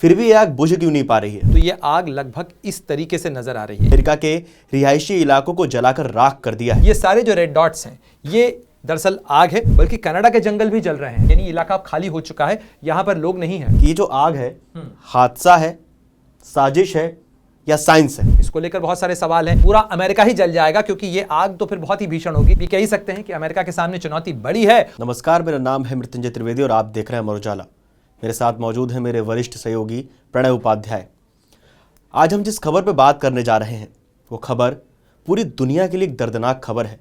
फिर भी ये आग बुझ क्यों नहीं पा रही है? तो ये आग लगभग इस तरीके से नजर आ रही है। अमेरिका के रिहायशी इलाकों को जलाकर राख कर दिया है। ये सारे जो रेड डॉट्स हैं ये दरअसल आग है, बल्कि कनाडा के जंगल भी जल रहे हैं, यानी इलाका अब खाली हो चुका है, यहाँ पर लोग नहीं है। ये जो आग है हादसा है, साजिश है या साइंस है? इसको लेकर बहुत सारे सवाल हैं। पूरा अमेरिका ही जल जाएगा क्योंकि ये आग तो फिर बहुत ही भीषण होगी। ये कह ही सकते हैं कि अमेरिका के सामने चुनौती बड़ी है। नमस्कार, मेरा नाम है मृत्युंजय त्रिवेदी और आप देख रहे हैं अमर उजाला। मेरे साथ मौजूद है मेरे वरिष्ठ सहयोगी प्रणय उपाध्याय। आज हम जिस खबर पर बात करने जा रहे हैं वो खबर पूरी दुनिया के लिए एक दर्दनाक खबर है।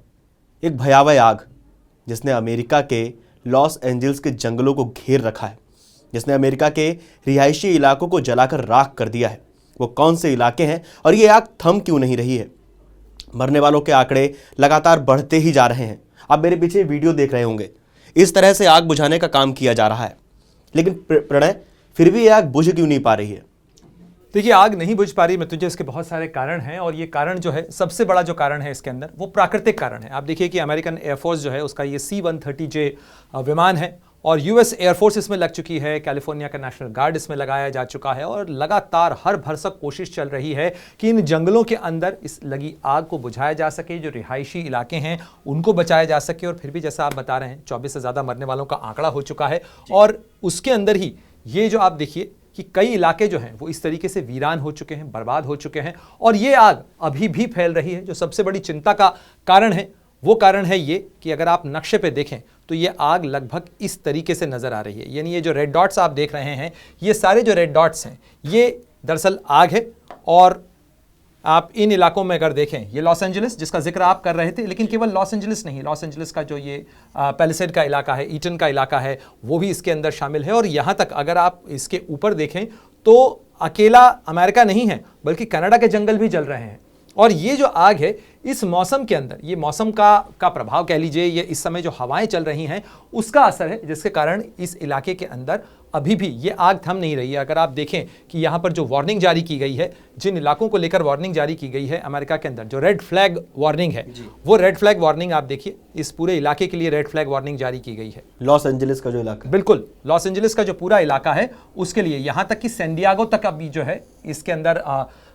एक भयावह आग जिसने अमेरिका के लॉस एंजल्स के जंगलों को घेर रखा है, जिसने अमेरिका के रिहायशी इलाकों को जलाकर राख कर दिया है। वो कौन से इलाके हैं और ये आग थम क्यों नहीं रही है? मरने वालों के आंकड़े लगातार बढ़ते ही जा रहे हैं। आप मेरे पीछे वीडियो देख रहे होंगे। इस तरह से आग बुझाने का काम किया जा रहा है, लेकिन प्रणय फिर भी ये आग बुझ क्यों नहीं पा रही है? देखिए, आग नहीं बुझ पा रही मृत्युंजय, इसके बहुत सारे कारण हैं और ये कारण जो है, सबसे बड़ा जो कारण है इसके अंदर वो प्राकृतिक कारण है। आप देखिए कि अमेरिकन एयरफोर्स जो है उसका ये C-130J विमान है और US एयरफोर्स इसमें लग चुकी है, कैलिफोर्निया का नेशनल गार्ड इसमें लगाया जा चुका है और लगातार हर भरसक कोशिश चल रही है कि इन जंगलों के अंदर इस लगी आग को बुझाया जा सके, जो रिहायशी इलाके हैं उनको बचाया जा सके। और फिर भी जैसा आप बता रहे हैं 24 से ज़्यादा मरने वालों का आंकड़ा हो चुका है और उसके अंदर ही ये जो आप देखिए कि कई इलाके जो हैं वो इस तरीके से वीरान हो चुके हैं, बर्बाद हो चुके हैं और ये आग अभी भी फैल रही है। जो सबसे बड़ी चिंता का कारण है वो कारण है ये कि अगर आप नक्शे पे देखें तो ये आग लगभग इस तरीके से नज़र आ रही है। यानी ये जो रेड डॉट्स आप देख रहे हैं, ये सारे जो रेड डॉट्स हैं ये दरअसल आग है। और आप इन इलाकों में अगर देखें, ये लॉस एंजलिस जिसका जिक्र आप कर रहे थे, लेकिन केवल लॉस एंजलिस नहीं, लॉस एंजलिस का जो ये पैलिसेड का इलाका है, ईटन का इलाका है, वो भी इसके अंदर शामिल है। और यहाँ तक अगर आप इसके ऊपर देखें तो अकेला अमेरिका नहीं है, बल्कि कनाडा के जंगल भी जल रहे हैं। और ये जो आग है इस मौसम के अंदर, ये मौसम का प्रभाव कह लीजिए, ये इस समय जो हवाएं चल रही हैं उसका असर है, जिसके कारण इस इलाके के अंदर अभी भी ये आग थम नहीं रही है। अगर आप देखें कि यहाँ पर जो वार्निंग जारी की गई है, जिन इलाकों को लेकर वार्निंग जारी की गई है अमेरिका के अंदर, जो रेड फ्लैग वार्निंग है, वो रेड फ्लैग वार्निंग आप देखिए, इस पूरे इलाके के लिए रेड फ्लैग वार्निंग जारी की गई है। लॉस एंजलिस का जो इलाका, बिल्कुल लॉस एंजलिस का जो पूरा इलाका है उसके लिए, यहाँ तक कि सैन डिएगो तक अभी जो है इसके अंदर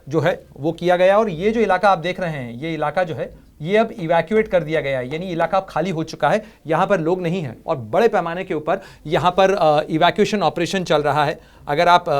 जो है वो किया गया। और ये जो इलाका आप देख रहे हैं, ये इलाका जो है ये अब इवैक्यूएट कर दिया गया है, यानी इलाका अब खाली हो चुका है, यहाँ पर लोग नहीं हैं और बड़े पैमाने के ऊपर यहाँ पर इवैक्यूएशन ऑपरेशन चल रहा है। अगर आप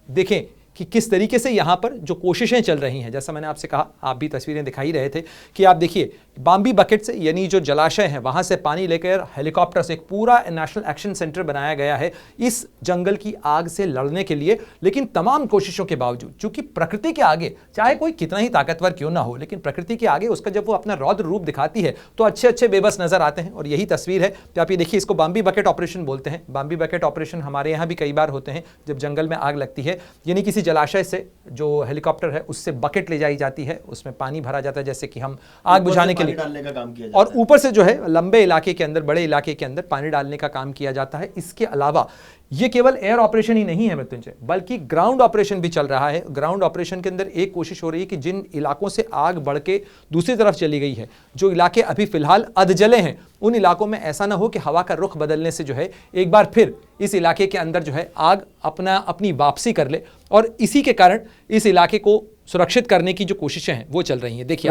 देखें कि किस तरीके से यहाँ पर जो कोशिशें चल रही हैं, जैसा मैंने आपसे कहा, आप भी तस्वीरें दिखाई रहे थे कि आप देखिए बाम्बी बकेट से, यानी जो जलाशय है वहाँ से पानी लेकर हेलीकॉप्टर से एक पूरा नेशनल एक्शन सेंटर बनाया गया है इस जंगल की आग से लड़ने के लिए। लेकिन तमाम कोशिशों के बावजूद, चूंकि प्रकृति के आगे चाहे कोई कितना ही ताकतवर क्यों ना हो, लेकिन प्रकृति के आगे उसका जब वो अपना रौद्र रूप दिखाती है तो अच्छे अच्छे बेबस नजर आते हैं। और यही तस्वीर है तो आप ये देखिए, इसको बाम्बी बकेट ऑपरेशन बोलते हैं। बाम्बी बकेट ऑपरेशन हमारे यहाँ भी कई बार होते हैं जब जंगल में आग लगती है, यानी किसी जलाशय से जो हेलीकॉप्टर है उससे बकेट ले जाई जाती है, उसमें पानी भरा जाता है जैसे कि हम आग बुझाने के लिए, डालने का काम किया जाता और ऊपर से जो है लंबे इलाके के अंदर, बड़े इलाके के अंदर पानी डालने का काम किया जाता है। इसके अलावा ये केवल एयर ऑपरेशन ही नहीं है मृत्युंजय, बल्कि ग्राउंड ऑपरेशन भी चल रहा है। ग्राउंड ऑपरेशन के अंदर एक कोशिश हो रही है कि जिन इलाकों से आग बढ़ के दूसरी तरफ चली गई है, जो इलाके अभी फिलहाल अधजले हैं, उन इलाकों में ऐसा ना हो कि हवा का रुख बदलने से जो है एक बार फिर इस इलाके के अंदर जो है आग अपनी वापसी कर ले। और इसी के कारण इस इलाके को सुरक्षित करने की जो कोशिशें हैं वो चल रही हैं। देखिए,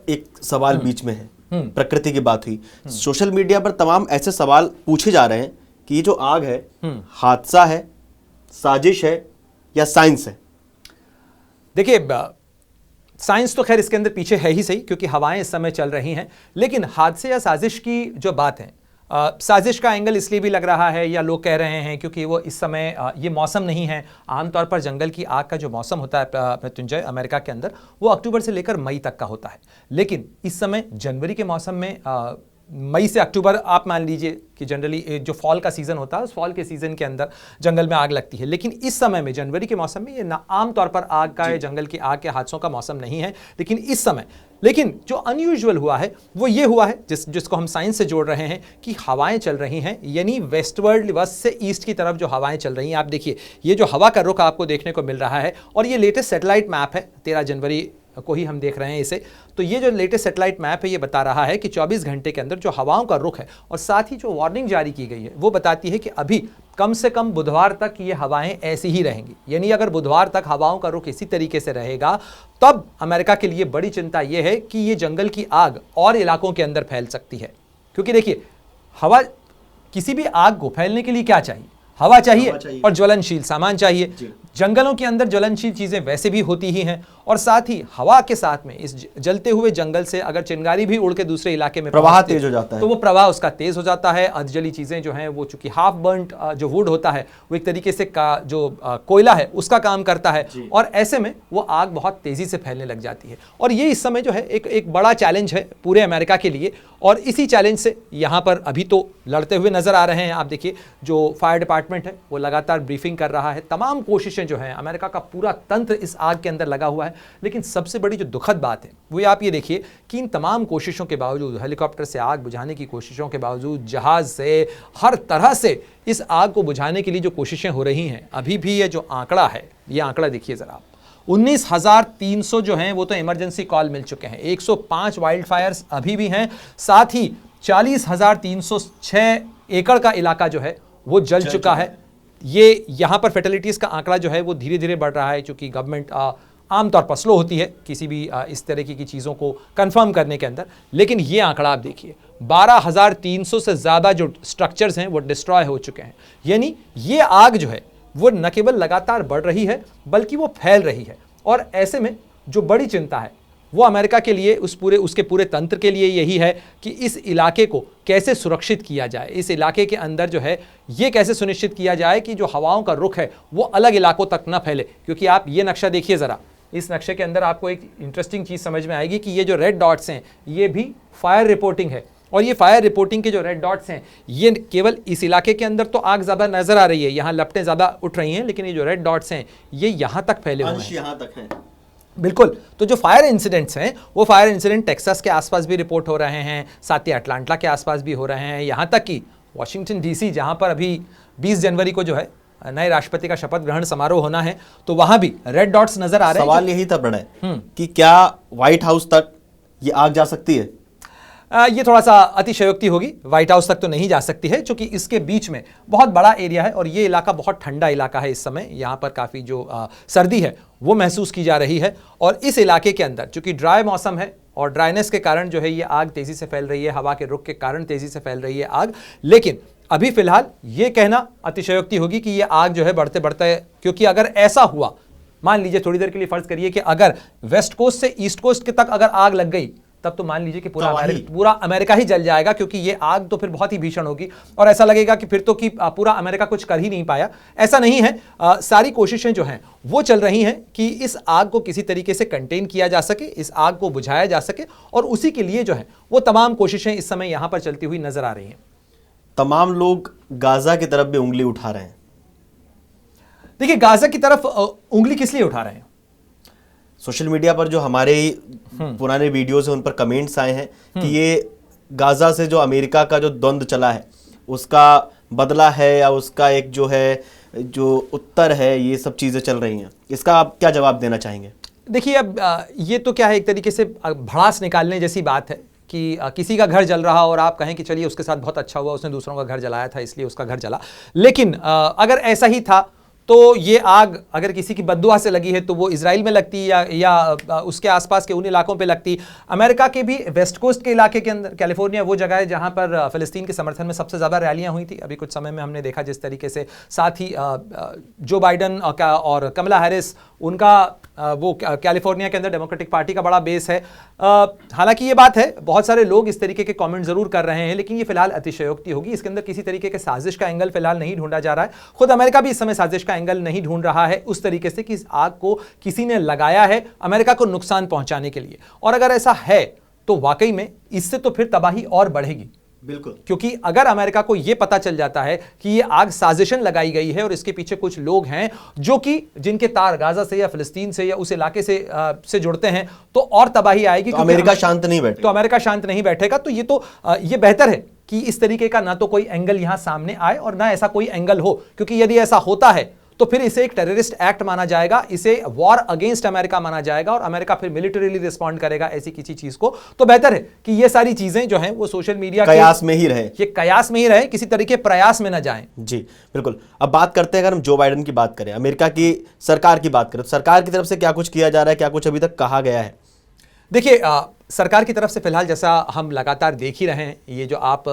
एक सवाल बीच में है, प्रकृति की बात हुई, सोशल मीडिया पर तमाम ऐसे सवाल पूछे जा रहे हैं कि ये जो आग है हादसा है, साजिश है या साइंस है? देखिए, साइंस तो खैर इसके अंदर पीछे है ही सही, क्योंकि हवाएं इस समय चल रही हैं, लेकिन हादसे या साजिश की जो बात है, साजिश का एंगल इसलिए भी लग रहा है या लोग कह रहे हैं क्योंकि वो इस समय ये मौसम नहीं है। आमतौर पर जंगल की आग का जो मौसम होता है मृत्युंजय अमेरिका के अंदर, वो अक्टूबर से लेकर मई तक का होता है, लेकिन इस समय जनवरी के मौसम में मई से अक्टूबर आप मान लीजिए कि जनरली जो फॉल का सीज़न होता है उस फॉल के सीज़न के अंदर जंगल में आग लगती है। लेकिन इस समय में जनवरी के मौसम में ये आम तौर पर आग का, जंगल की आग के हादसों का मौसम नहीं है। लेकिन इस समय, लेकिन जो अनयूजुअल हुआ है वो ये हुआ है जिसको हम साइंस से जोड़ रहे हैं कि हवाएं चल रही हैं, यानी वेस्टवर्ड, वेस्ट से ईस्ट की तरफ जो हवाएं चल रही हैं। आप देखिए, ये जो हवा का रुख आपको देखने को मिल रहा है, और ये लेटेस्ट सैटेलाइट मैप है 13 जनवरी को ही हम देख रहे हैं इसे। तो ये जो लेटेस्ट सैटेलाइट मैप है ये बता रहा है कि 24 घंटे के अंदर जो हवाओं का रुख है और साथ ही जो वार्निंग जारी की गई है वो बताती है कि अभी कम से कम बुधवार तक ये हवाएं ऐसी ही रहेंगी। यानी अगर बुधवार तक हवाओं का रुख इसी तरीके से रहेगा तब अमेरिका के लिए बड़ी चिंता यह है कि ये जंगल की आग और इलाकों के अंदर फैल सकती है। क्योंकि देखिए, हवा, किसी भी आग को फैलने के लिए क्या चाहिए? हवा चाहिए और ज्वलनशील सामान चाहिए। जंगलों के अंदर ज्वलनशील चीजें वैसे भी होती ही हैं और साथ ही हवा के साथ में इस जलते हुए जंगल से अगर चिंगारी भी उड़ के दूसरे इलाके में प्रवाह तेज हो जाता है तो वो प्रवाह उसका तेज हो जाता है। अधजली चीजें जो हैं वो चूंकि हाफ बर्न्ड जो वुड होता है वो एक तरीके से जो कोयला है उसका काम करता है और ऐसे में वो आग बहुत तेजी से फैलने लग जाती है। और ये इस समय जो है एक बड़ा चैलेंज है पूरे अमेरिका के लिए और इसी चैलेंज से यहाँ पर अभी तो लड़ते हुए नजर आ रहे हैं। आप देखिए, जो फायर डिपार्टमेंट है वो लगातार ब्रीफिंग कर रहा है। तमाम कोशिशें जो हैं, अमेरिका का पूरा तंत्र इस आग के अंदर लगा हुआ है। लेकिन सबसे बड़ी जो दुखद बात है वो आप ये देखिए कि इन तमाम कोशिशों के बावजूद, हेलीकॉप्टर से आग बुझाने की कोशिशों के बावजूद, जहाज से, हर तरह से इस आग को बुझाने के लिए जो कोशिशें हो रही हैं, अभी भी ये जो आंकड़ा है, ये आंकड़ा देखिए जरा, 19,300 जो हैं वो तो इमरजेंसी कॉल मिल चुके हैं। 105 वाइल्ड फायर्स अभी भी हैं। साथ ही 40,306 एकड़ का इलाका जो है वो जल चुका है। ये यहाँ पर फैटेलिटीज़ का आंकड़ा जो है वो धीरे धीरे बढ़ रहा है, क्योंकि गवर्नमेंट आमतौर पर स्लो होती है किसी भी इस तरह की चीज़ों को कंफर्म करने के अंदर। लेकिन ये आंकड़ा आप देखिए, 12,300 से ज़्यादा जो स्ट्रक्चर्स हैं वो डिस्ट्रॉय हो चुके हैं। यानी ये आग जो है वो न केवल लगातार बढ़ रही है बल्कि वो फैल रही है। और ऐसे में जो बड़ी चिंता है वो अमेरिका के लिए, उसके पूरे तंत्र के लिए यही है कि इस इलाके को कैसे सुरक्षित किया जाए। इस इलाके के अंदर जो है ये कैसे सुनिश्चित किया जाए कि जो हवाओं का रुख है वो अलग इलाकों तक न फैले। क्योंकि आप ये नक्शा देखिए ज़रा, इस नक्शे के अंदर आपको एक इंटरेस्टिंग चीज़ समझ में आएगी कि ये जो रेड डॉट्स हैं ये भी फायर रिपोर्टिंग है। और ये फायर रिपोर्टिंग के जो रेड डॉट्स हैं ये केवल इस इलाके के अंदर तो आग ज़्यादा नज़र आ रही है, यहाँ लपटें ज़्यादा उठ रही हैं, लेकिन ये जो रेड डॉट्स हैं ये यहाँ तक फैले हुए हैं, यहाँ तक हैं। बिल्कुल। तो जो फायर इंसिडेंट्स हैं वो फायर इंसिडेंट टेक्सास के आसपास भी रिपोर्ट हो रहे हैं, साथ ही अटलांटा के आसपास भी हो रहे हैं, यहाँ तक कि वाशिंगटन डीसी, जहाँ पर अभी 20 जनवरी को जो है नए राष्ट्रपति का शपथ ग्रहण समारोह होना है, तो वहाँ भी रेड डॉट्स नजर आ रहे हैं। सवाल यही था प्रणय कि क्या व्हाइट हाउस तक ये आग जा सकती है? ये थोड़ा सा अतिशयोक्ति होगी। व्हाइट हाउस तक तो नहीं जा सकती है, क्योंकि इसके बीच में बहुत बड़ा एरिया है और ये इलाका बहुत ठंडा इलाका है। इस समय यहाँ पर काफ़ी जो सर्दी है वो महसूस की जा रही है। और इस इलाके के अंदर चूंकि ड्राई मौसम है और ड्राइनेस के कारण जो है ये आग तेज़ी से फैल रही है, हवा के रुख के कारण तेज़ी से फैल रही है आग। लेकिन अभी फिलहाल ये कहना अतिशयोक्ति होगी कि ये आग जो है बढ़ते बढ़ते, क्योंकि अगर ऐसा हुआ, मान लीजिए थोड़ी देर के लिए फर्ज करिए कि अगर वेस्ट कोस्ट से ईस्ट कोस्ट के तक अगर आग लग गई, तब तो मान लीजिए कि पूरा अमेरिका ही जल जाएगा, क्योंकि ये आग तो फिर बहुत ही भीषण होगी और ऐसा लगेगा कि फिर तो कि पूरा अमेरिका कुछ कर ही नहीं पाया। ऐसा नहीं है। सारी कोशिशें जो हैं वो चल रही हैं कि इस आग को किसी तरीके से कंटेन किया जा सके, इस आग को बुझाया जा सके, और उसी के लिए जो है वो तमाम कोशिशें इस समय यहाँ पर चलती हुई नजर आ रही हैं। तमाम लोग गाजा की तरफ भी उंगली उठा रहे हैं। देखिए, गाजा की तरफ उंगली किस लिए उठा रहे हैं? सोशल मीडिया पर जो हमारे पुराने वीडियोस हैं उन पर कमेंट्स आए हैं कि ये गाजा से जो अमेरिका का जो द्वंद्व चला है उसका बदला है या उसका एक जो है जो उत्तर है, ये सब चीज़ें चल रही हैं। इसका आप क्या जवाब देना चाहेंगे? देखिए, अब ये तो क्या है, एक तरीके से भड़ास निकालने जैसी बात है कि किसी का घर जल रहा और आप कहें कि चलिए उसके साथ बहुत अच्छा हुआ, उसने दूसरों का घर जलाया था इसलिए उसका घर जला। लेकिन अगर ऐसा ही था तो ये आग अगर किसी की बद्दुआ से लगी है तो वो इजराइल में लगती या उसके आसपास के उन इलाकों पे लगती। अमेरिका के भी वेस्ट कोस्ट के इलाके के अंदर, कैलिफोर्निया वो जगह है जहां पर फ़िलिस्तीन के समर्थन में सबसे ज़्यादा रैलियां हुई थी अभी कुछ समय में। हमने देखा जिस तरीके से, साथ ही जो बाइडन और कमला हैरिस, उनका वो कैलिफोर्निया के अंदर डेमोक्रेटिक पार्टी का बड़ा बेस है। हालांकि ये बात है, बहुत सारे लोग इस तरीके के कमेंट जरूर कर रहे हैं, लेकिन ये फिलहाल अतिशयोक्ति होगी। इसके अंदर किसी तरीके के साजिश का एंगल फिलहाल नहीं ढूंढा जा रहा है। खुद अमेरिका भी इस समय साजिश का एंगल नहीं ढूंढ रहा है उस तरीके से कि इस आग को किसी ने लगाया है अमेरिका को नुकसान पहुंचाने के लिए। और अगर ऐसा है तो वाकई में इससे तो फिर तबाही और बढ़ेगी। बिल्कुल, क्योंकि अगर अमेरिका को यह पता चल जाता है कि ये आग साजिशन लगाई गई है और इसके पीछे कुछ लोग हैं जो कि जिनके तार गाजा से या फिलिस्तीन से या उस इलाके से जुड़ते हैं, तो और तबाही आएगी। तो अमेरिका शांत नहीं बैठेगा। तो अमेरिका शांत नहीं बैठेगा। तो ये बेहतर है कि इस तरीके का ना तो कोई एंगल यहां सामने आए और ना ऐसा कोई एंगल हो, क्योंकि यदि ऐसा होता है तो फिर इसे एक टेररिस्ट एक्ट माना जाएगा, इसे वॉर अगेंस्ट अमेरिका माना जाएगा और अमेरिका फिर मिलिटरीली रिस्पॉन्ड करेगा ऐसी किसी चीज को। तो बेहतर है कि ये सारी चीजें जो हैं वो सोशल मीडिया कयास में ही रहे, ये कयास में ही रहे, किसी तरीके प्रयास में ना जाएं। जी बिल्कुल। अब बात करते हैं, अगर हम जो बाइडेन की बात करें, अमेरिका की सरकार की बात करें, तो सरकार की तरफ से क्या कुछ किया जा रहा है, क्या कुछ अभी तक कहा गया है? देखिए, सरकार की तरफ से फिलहाल जैसा हम लगातार देख ही रहे हैं, ये जो आप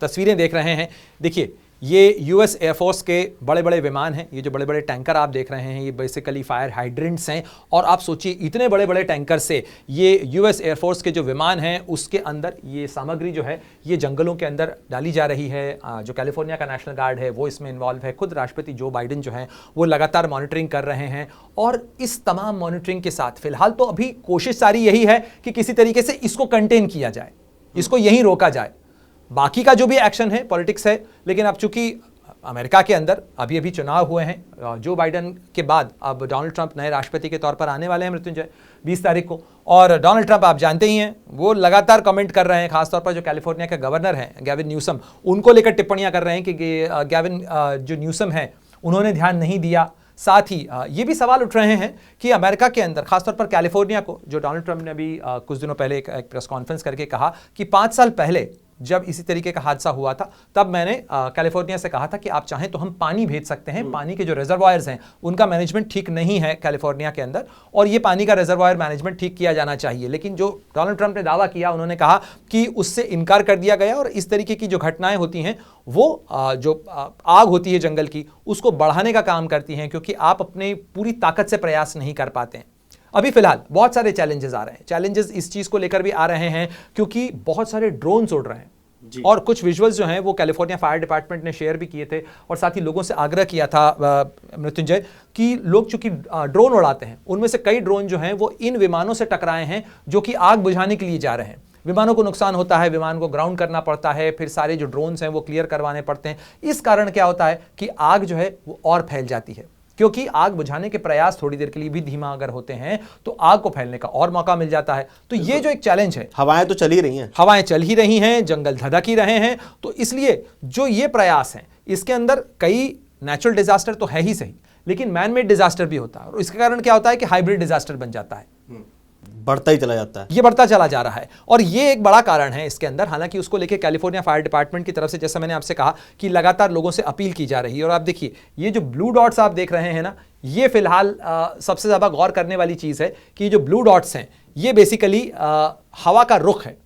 तस्वीरें देख रहे हैं, देखिए ये यूएस एयरफोर्स के बड़े बड़े विमान हैं, ये जो बड़े बड़े टैंकर आप देख रहे हैं ये बेसिकली फायर हाइड्रेंट्स हैं। और आप सोचिए इतने बड़े बड़े टैंकर से ये यूएस एयरफोर्स के जो विमान हैं उसके अंदर ये सामग्री जो है ये जंगलों के अंदर डाली जा रही है। जो कैलिफोर्निया का नेशनल गार्ड है वो इसमें इन्वॉल्व है, खुद राष्ट्रपति जो बाइडेन जो है वो लगातार मॉनिटरिंग कर रहे हैं। और इस तमाम मॉनिटरिंग के साथ फिलहाल तो अभी कोशिश सारी यही है कि किसी तरीके से इसको कंटेन किया जाए, इसको यहीं रोका जाए। बाकी का जो भी एक्शन है पॉलिटिक्स है, लेकिन अब चूंकि अमेरिका के अंदर अभी अभी चुनाव हुए हैं, जो बाइडेन के बाद अब डोनाल्ड ट्रंप नए राष्ट्रपति के तौर पर आने वाले हैं मृत्युंजय 20 तारीख को। और डोनाल्ड ट्रंप आप जानते ही हैं वो लगातार कमेंट कर रहे हैं, खासतौर पर जो कैलिफोर्निया के गवर्नर हैं गैविन न्यूसम, उनको लेकर टिप्पणियां कर रहे हैं कि गैविन जो न्यूसम है उन्होंने ध्यान नहीं दिया। साथ ही ये भी सवाल उठ रहे हैं कि अमेरिका के अंदर खासतौर पर कैलिफोर्निया को, जो डोनाल्ड ट्रंप ने अभी कुछ दिनों पहले एक प्रेस कॉन्फ्रेंस करके कहा कि 5 साल पहले जब इसी तरीके का हादसा हुआ था तब मैंने कैलिफोर्निया से कहा था कि आप चाहें तो हम पानी भेज सकते हैं, पानी के जो रिजर्वायर्स हैं उनका मैनेजमेंट ठीक नहीं है कैलिफोर्निया के अंदर और ये पानी का रिजर्वायर मैनेजमेंट ठीक किया जाना चाहिए। लेकिन जो डोनाल्ड ट्रंप ने दावा किया, उन्होंने कहा कि उससे इनकार कर दिया गया और इस तरीके की जो घटनाएं होती हैं वो जो आग होती है जंगल की उसको बढ़ाने का काम करती हैं, क्योंकि आप अपने पूरी ताकत से प्रयास नहीं कर पाते हैं। अभी फिलहाल बहुत सारे चैलेंजेस आ रहे हैं, चैलेंजेस इस चीज को लेकर भी आ रहे हैं क्योंकि बहुत सारे ड्रोन्स उड़ रहे हैं और कुछ विजुअल्स जो हैं वो कैलिफोर्निया फायर डिपार्टमेंट ने शेयर भी किए थे और साथ ही लोगों से आग्रह किया था मृत्युंजय कि लोग चूंकि ड्रोन उड़ाते हैं उनमें से कई ड्रोन जो हैं वो इन विमानों से टकराए हैं जो कि आग बुझाने के लिए जा रहे हैं। विमानों को नुकसान होता है, विमान को ग्राउंड करना पड़ता है, फिर सारे जो ड्रोन्स हैं वो क्लियर करवाने पड़ते हैं। इस कारण क्या होता है कि आग जो है वो और फैल जाती है, क्योंकि आग बुझाने के प्रयास थोड़ी देर के लिए भी धीमा अगर होते हैं तो आग को फैलने का और मौका मिल जाता है। तो ये जो एक चैलेंज है, हवाएं तो चल ही रही हैं, हवाएं चल ही रही हैं, जंगल धधक ही रहे हैं, तो इसलिए जो ये प्रयास हैं इसके अंदर कई नेचुरल डिजास्टर तो है ही सही, लेकिन मैन मेड डिजास्टर भी होता है और इसके कारण क्या होता है कि हाइब्रिड डिजास्टर बन जाता है, बढ़ता ही चला जाता है, ये बढ़ता चला जा रहा है। और ये एक बड़ा कारण है इसके अंदर। हालांकि उसको लेके कैलिफोर्निया फायर डिपार्टमेंट की तरफ से, जैसा मैंने आपसे कहा, कि लगातार लोगों से अपील की जा रही है। और आप देखिए ये जो ब्लू डॉट्स आप देख रहे हैं ना, ये फिलहाल सबसे ज्यादा गौर करने वाली चीज है कि जो ब्लू डॉट्स हैं ये बेसिकली हवा का रुख है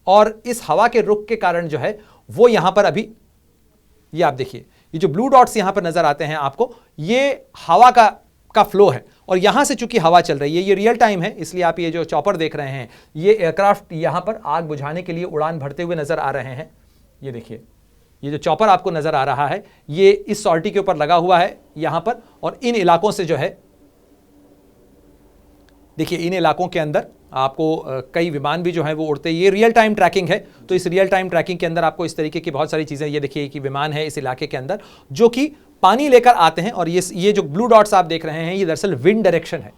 और इस हवा के रुख के कारण जो है वो यहां पर अभी ये आप देखिए ये जो ब्लू डॉट्स यहां पर नजर आते हैं आपको, ये हवा का फ्लो है और यहां से चूंकि हवा चल रही है, ये रियल टाइम है, इसलिए आप ये जो चॉपर देख रहे हैं ये एयरक्राफ्ट यहां पर आग बुझाने के लिए उड़ान भरते हुए नजर आ रहे हैं। ये देखिए ये जो चॉपर आपको नजर आ रहा है ये इस सॉल्टी के ऊपर लगा हुआ है यहां पर, और इन इलाकों से जो है देखिए इन इलाकों के अंदर आपको कई विमान भी जो है वो उड़ते हैं। ये रियल टाइम ट्रैकिंग है, तो इस रियल टाइम ट्रैकिंग के अंदर आपको इस तरीके की बहुत सारी चीजें, ये देखिए कि विमान है इस इलाके के अंदर जो कि पानी लेकर आते हैं और ये जो ब्लू डॉट्स आप देख रहे हैं ये दरअसल विंड डायरेक्शन है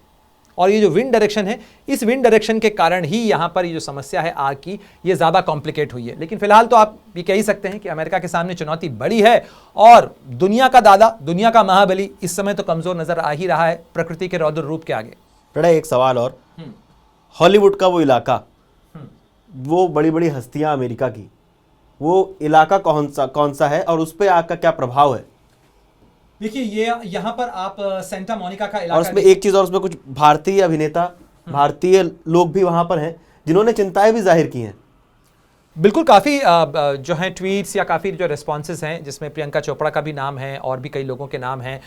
और ये जो विंड डायरेक्शन है इस विंड डायरेक्शन के कारण ही यहां पर ये जो समस्या है आग की ये ज्यादा कॉम्प्लिकेट हुई है। लेकिन फिलहाल तो आप ये कह ही सकते हैं कि अमेरिका के सामने चुनौती बड़ी है और दुनिया का दादा, दुनिया का महाबली इस समय तो कमजोर नजर आ ही रहा है प्रकृति के रौद्र रूप के आगे। प्रणय एक सवाल और, हॉलीवुड का वो इलाका, वो बड़ी बड़ी हस्तियां अमेरिका की, वो इलाका कौन सा है और उस पर आग का क्या प्रभाव है? देखिए ये यहाँ पर आप सेंटा मोनिका का इलाका, और उसमें एक चीज और, उसमें कुछ भारतीय अभिनेता, भारतीय लोग भी वहां पर हैं जिन्होंने चिंताएं भी जाहिर की हैं। बिल्कुल, काफ़ी जो हैं ट्वीट्स या काफ़ी जो रिस्पॉन्सेस हैं जिसमें प्रियंका चोपड़ा का भी नाम है और भी कई लोगों के नाम हैं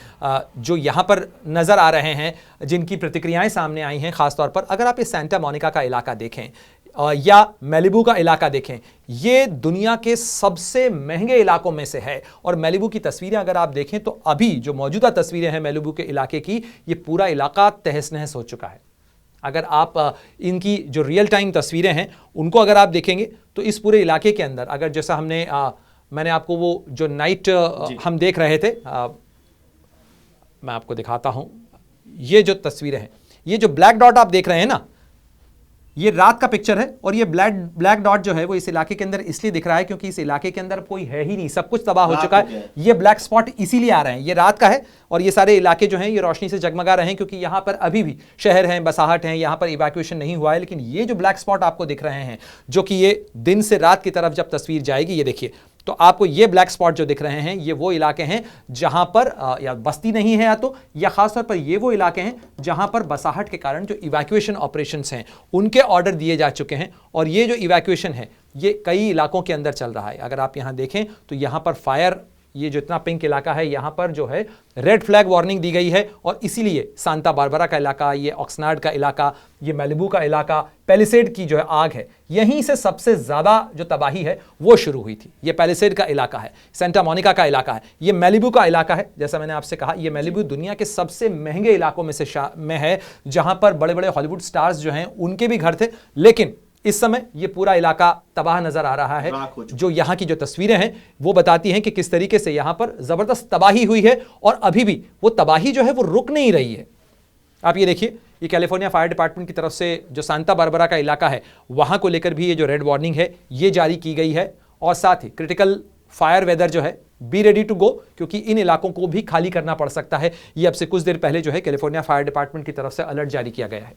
जो यहाँ पर नज़र आ रहे हैं, जिनकी प्रतिक्रियाएं सामने आई हैं। ख़ासतौर पर अगर आप इस सेंटा मोनिका का इलाका देखें या मैलिबू का इलाका देखें, ये दुनिया के सबसे महंगे इलाकों में से है। और मैलिबू की तस्वीरें अगर आप देखें तो अभी जो मौजूदा तस्वीरें हैं मैलिबू के इलाके की, ये पूरा इलाका तहस नहस हो चुका है। अगर आप इनकी जो रियल टाइम तस्वीरें हैं उनको अगर आप देखेंगे तो इस पूरे इलाके के अंदर, अगर जैसा मैंने आपको वो जो नाइट हम देख रहे थे, मैं आपको दिखाता हूं, ये जो तस्वीरें हैं, ये जो ब्लैक डॉट आप देख रहे हैं ना, ये रात का पिक्चर है और ये ब्लैक डॉट जो है वो इस इलाके के अंदर इसलिए दिख रहा है क्योंकि इस इलाके के अंदर कोई है ही नहीं, सब कुछ तबाह हो चुका है। ये ब्लैक स्पॉट इसीलिए आ रहे हैं, ये रात का है और ये सारे इलाके जो हैं ये रोशनी से जगमगा रहे हैं क्योंकि यहां पर अभी भी शहर हैं, बसाहट हैं, यहां पर इवैक्यूएशन नहीं हुआ है। लेकिन ये जो ब्लैक स्पॉट आपको दिख रहे हैं जो कि ये दिन से रात की तरफ जब तस्वीर जाएगी, ये देखिए, तो आपको ये ब्लैक स्पॉट जो दिख रहे हैं ये वो इलाके हैं जहां पर या बस्ती नहीं है या खासतौर पर ये वो इलाके हैं जहां पर बसाहट के कारण जो इवैक्यूएशन ऑपरेशंस हैं उनके ऑर्डर दिए जा चुके हैं। और ये जो इवैक्यूएशन है ये कई इलाकों के अंदर चल रहा है। अगर आप यहां देखें तो यहां पर फायर, ये जो इतना पिंक इलाका है यहां पर जो है रेड फ्लैग वार्निंग दी गई है और इसीलिए सांता बारबरा का इलाका, ये ऑक्सनार्ड का इलाका, ये मैलिबू का इलाका, पैलिसेड की जो है आग है, यहीं से सबसे ज्यादा जो तबाही है वो शुरू हुई थी। ये पैलिसेड का इलाका है, सेंटा मोनिका का इलाका है, ये मैलिबू का इलाका है। जैसा मैंने आपसे कहा, ये मैलिबू दुनिया के सबसे महंगे इलाकों में से है जहां पर बड़े बड़े हॉलीवुड स्टार्स जो हैं उनके भी घर थे। लेकिन इस समय ये पूरा इलाका तबाह नजर आ रहा है। जो यहां की जो तस्वीरें हैं वो बताती हैं कि किस तरीके से यहां पर जबरदस्त तबाही हुई है और अभी भी वो तबाही जो है वो रुक नहीं रही है। आप ये देखिए, ये कैलिफोर्निया फायर डिपार्टमेंट की तरफ से जो सांता बारबरा का इलाका है वहां को लेकर भी ये जो रेड वार्निंग है ये जारी की गई है और साथ ही क्रिटिकल फायर वेदर जो है, बी रेडी टू गो, क्योंकि इन इलाकों को भी खाली करना पड़ सकता है। ये अब से कुछ देर पहले जो है कैलिफोर्निया फायर डिपार्टमेंट की तरफ से अलर्ट जारी किया गया है।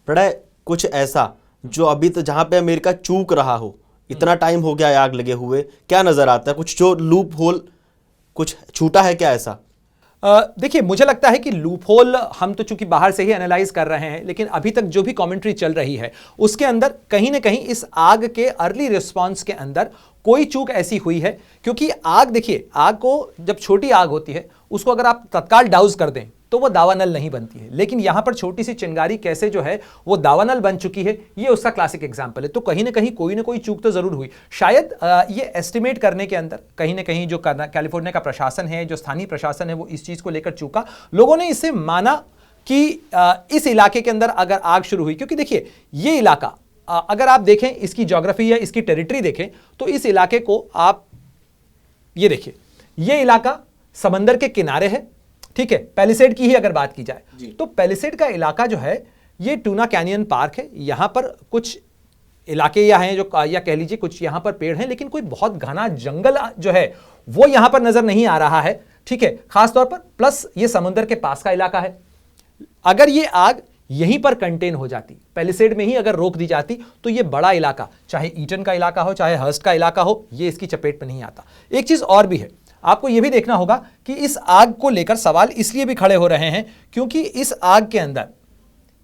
प्रणय, कुछ ऐसा जो अभी तो जहां पे अमेरिका चूक रहा हो, इतना टाइम हो गया आग लगे हुए, क्या नजर आता है? कुछ जो लूप होल कुछ छूटा है क्या ऐसा? देखिए, मुझे लगता है कि लूप होल हम तो चूंकि बाहर से ही एनालाइज कर रहे हैं, लेकिन अभी तक जो भी कमेंट्री चल रही है उसके अंदर कहीं ना कहीं इस आग के अर्ली रिस्पांस के अंदर कोई चूक ऐसी हुई है। क्योंकि आग, देखिए, आग को जब छोटी आग होती है उसको अगर आप तत्काल डाउज कर दें तो वो दावानल नहीं बनती है, लेकिन यहां पर छोटी सी चिंगारी कैसे जो है वो दावानल बन चुकी है, ये उसका क्लासिक एग्जांपल है। तो कहीं ना कोई चूक तो जरूर हुई। शायद ये एस्टिमेट करने के अंदर कहीं ना कहीं जो कैलिफोर्निया का प्रशासन है, जो स्थानीय प्रशासन है, वो इस चीज को लेकर चूका। लोगों ने इसे माना कि इस इलाके के अंदर अगर आग शुरू हुई, क्योंकि देखिए ये इलाका अगर आप देखें, इसकी ज्योग्राफी या इसकी टेरिटरी देखें तो इस इलाके को आप ये देखिए, ये इलाका समंदर के किनारे है, ठीक है। पैलिसेड की ही अगर बात की जाए तो पैलिसेड का इलाका जो है ये टूना कैनियन पार्क है। यहां पर कुछ इलाके या हैं जो, या कह लीजिए कुछ यहां पर पेड़ हैं, लेकिन कोई बहुत घना जंगल जो है वो यहां पर नजर नहीं आ रहा है, ठीक है, खासतौर पर। प्लस ये समुद्र के पास का इलाका है। अगर ये आग यहीं पर कंटेन हो जाती, पैलिसेड में ही अगर रोक दी जाती, तो ये बड़ा इलाका, चाहे ईटन का इलाका हो चाहे हर्स्ट का इलाका हो, ये इसकी चपेट में नहीं आता। एक चीज और भी है, आपको यह भी देखना होगा कि इस आग को लेकर सवाल इसलिए भी खड़े हो रहे हैं क्योंकि इस आग के अंदर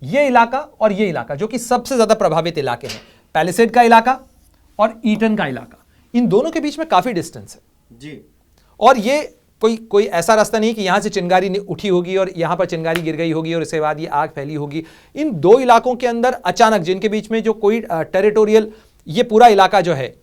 यह इलाका और यह इलाका जो कि सबसे ज्यादा प्रभावित इलाके हैं, पैलिसेड का इलाका और ईटन का इलाका, इन दोनों के बीच में काफी डिस्टेंस है जी। और ये कोई ऐसा रास्ता नहीं कि यहां से चिंगारी उठी होगी और यहां पर चिंगारी गिर गई होगी और इसके बाद ये आग फैली होगी। इन दो इलाकों के अंदर अचानक, जिनके बीच में जो कोई टेरिटोरियल, ये पूरा इलाका जो है,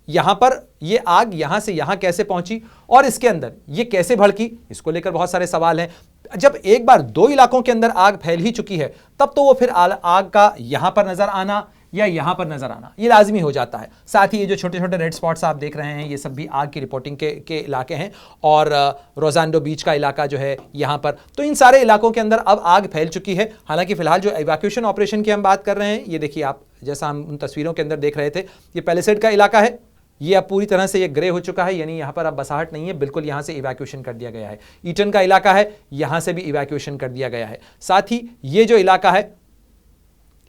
यहां पर ये आग यहां से यहां कैसे पहुंची और इसके अंदर ये कैसे भड़की, इसको लेकर बहुत सारे सवाल हैं। जब एक बार दो इलाकों के अंदर आग फैल ही चुकी है तब तो वो फिर आग का यहां पर नजर आना या यहां पर नजर आना ये लाजमी हो जाता है। साथ ही ये जो छोटे छोटे रेड स्पॉट्स आप देख रहे हैं ये सब भी आग की रिपोर्टिंग के इलाके हैं। और रोजांडो बीच का इलाका जो है यहां पर, तो इन सारे इलाकों के अंदर अब आग फैल चुकी है। हालांकि फिलहाल जो इवैक्यूएशन ऑपरेशन की हम बात कर रहे हैं, ये देखिए आप, जैसा हम उन तस्वीरों के अंदर देख रहे थे, ये पैलिसेड का इलाका है, ये अब पूरी तरह से ये ग्रे हो चुका है, यानी यहां पर अब बसाहट नहीं है, बिल्कुल यहां से इवैक्यूएशन कर दिया गया है। ईटन का इलाका है, यहां से भी इवैक्यूएशन कर दिया गया है। साथ ही ये जो इलाका है,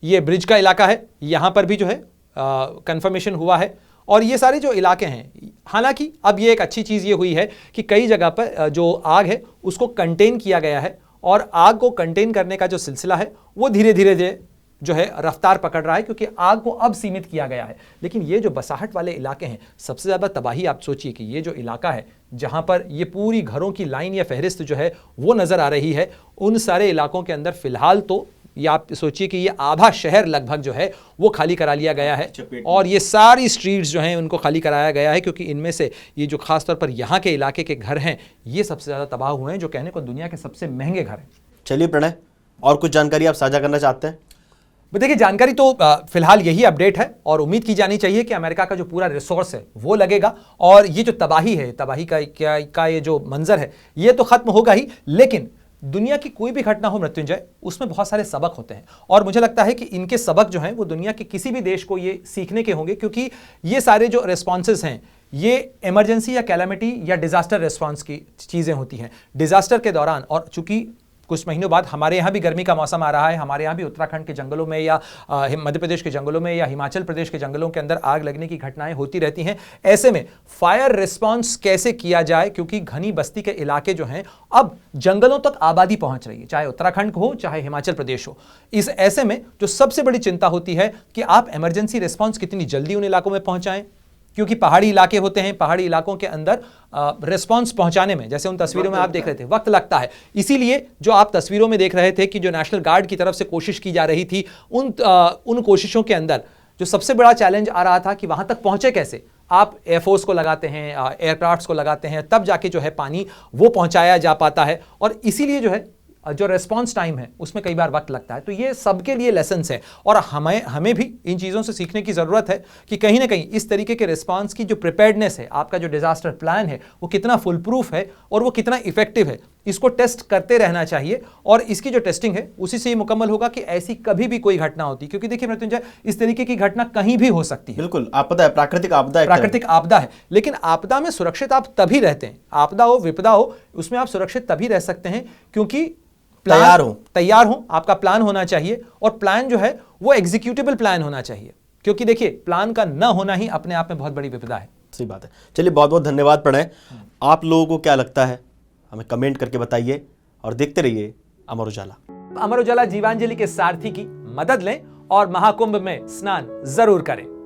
ये ब्रिज का इलाका है, यहां पर भी जो है कंफर्मेशन हुआ है। और ये सारे जो इलाके हैं, हालांकि अब ये एक अच्छी चीज ये हुई है कि कई जगह पर जो आग है उसको कंटेन किया गया है और आग को कंटेन करने का जो सिलसिला है वो धीरे धीरे जो है रफ्तार पकड़ रहा है, क्योंकि आग को अब सीमित किया गया है। लेकिन ये जो बसाहट वाले इलाके हैं, सबसे ज्यादा तबाही आप सोचिए कि ये जो इलाका है जहां पर ये पूरी घरों की लाइन या फहरिस्त जो है वो नजर आ रही है, उन सारे इलाकों के अंदर फिलहाल तो ये आप सोचिए कि ये आधा शहर लगभग जो है वो खाली करा लिया गया है और ये सारी स्ट्रीट्स जो हैं उनको खाली कराया गया है, क्योंकि इनमें से ये जो खासतौर पर यहाँ के इलाके के घर हैं ये सबसे ज़्यादा तबाह हुए हैं, जो कहने को दुनिया के सबसे महंगे घर हैं। चलिए प्रणय, और कुछ जानकारी आप साझा करना चाहते हैं? देखिए, जानकारी तो फिलहाल यही अपडेट है और उम्मीद की जानी चाहिए कि अमेरिका का जो पूरा रिसोर्स है वो लगेगा और ये जो तबाही है, तबाही का ये जो मंजर है ये तो खत्म होगा ही, लेकिन दुनिया की कोई भी घटना हो मृत्युंजय, उसमें बहुत सारे सबक होते हैं और मुझे लगता है कि इनके सबक जो हैं वो दुनिया के किसी भी देश को ये सीखने के होंगे, क्योंकि ये सारे जो रिस्पॉन्सेज हैं ये इमरजेंसी या कैलामिटी या डिजास्टर रिस्पॉन्स की चीज़ें होती हैं। डिजास्टर के दौरान, और चूंकि कुछ महीनों बाद हमारे यहाँ भी गर्मी का मौसम आ रहा है, हमारे यहाँ भी उत्तराखंड के जंगलों में या मध्य प्रदेश के जंगलों में या हिमाचल प्रदेश के जंगलों के अंदर आग लगने की घटनाएं होती रहती हैं। ऐसे में फायर रिस्पांस कैसे किया जाए, क्योंकि घनी बस्ती के इलाके जो हैं अब जंगलों तक आबादी पहुंच रही है, चाहे उत्तराखंड हो चाहे हिमाचल प्रदेश हो। इस ऐसे में जो सबसे बड़ी चिंता होती है कि आप इमरजेंसी रिस्पॉन्स कितनी जल्दी उन इलाकों में पहुंचाएं, क्योंकि पहाड़ी इलाके होते हैं, पहाड़ी इलाकों के अंदर रिस्पांस पहुंचाने में, जैसे उन तस्वीरों में आप देख रहे थे, वक्त लगता है। इसीलिए जो आप तस्वीरों में देख रहे थे कि जो नेशनल गार्ड की तरफ से कोशिश की जा रही थी, उन कोशिशों के अंदर जो सबसे बड़ा चैलेंज आ रहा था कि वहां तक पहुंचे कैसे। आप एयरफोर्स को लगाते हैं, एयरक्राफ्ट्स को लगाते हैं, तब जाके जो है पानी वो पहुंचाया जा पाता है, और इसीलिए जो है जो रेस्पॉन्स टाइम है उसमें कई बार वक्त लगता है। तो ये सबके लिए लेसन्स है और हमें भी इन चीज़ों से सीखने की ज़रूरत है कि कहीं ना कहीं इस तरीके के रिस्पॉन्स की जो प्रिपेयर्डनेस है, आपका जो डिजास्टर प्लान है, वो कितना फुल प्रूफ है और वो कितना इफेक्टिव है, इसको टेस्ट करते रहना चाहिए। और इसकी जो टेस्टिंग है उसी से ये मुकम्मल होगा कि ऐसी कभी भी कोई घटना होती, क्योंकि देखिए मृत्युंजय, इस तरीके की घटना कहीं भी हो सकती है। बिल्कुल, आप पता है प्राकृतिक आपदा है, लेकिन आपदा में सुरक्षित आप तभी रहते हैं, आपदा हो विपदा हो, उसमें आप सुरक्षित तभी रह सकते हैं क्योंकि तैयार हो, आपका प्लान होना चाहिए, और प्लान जो है वो एग्जीक्यूटेबल प्लान होना चाहिए, क्योंकि देखिए प्लान का न होना ही अपने आप में बहुत बड़ी विपदा है। सही बात है। चलिए, बहुत बहुत धन्यवाद प्रणय। आप लोगों को क्या लगता है हमें कमेंट करके बताइए और देखते रहिए अमर उजाला। अमर उजाला जीवांजलि के सारथी की मदद लें और महाकुंभ में स्नान जरूर करें।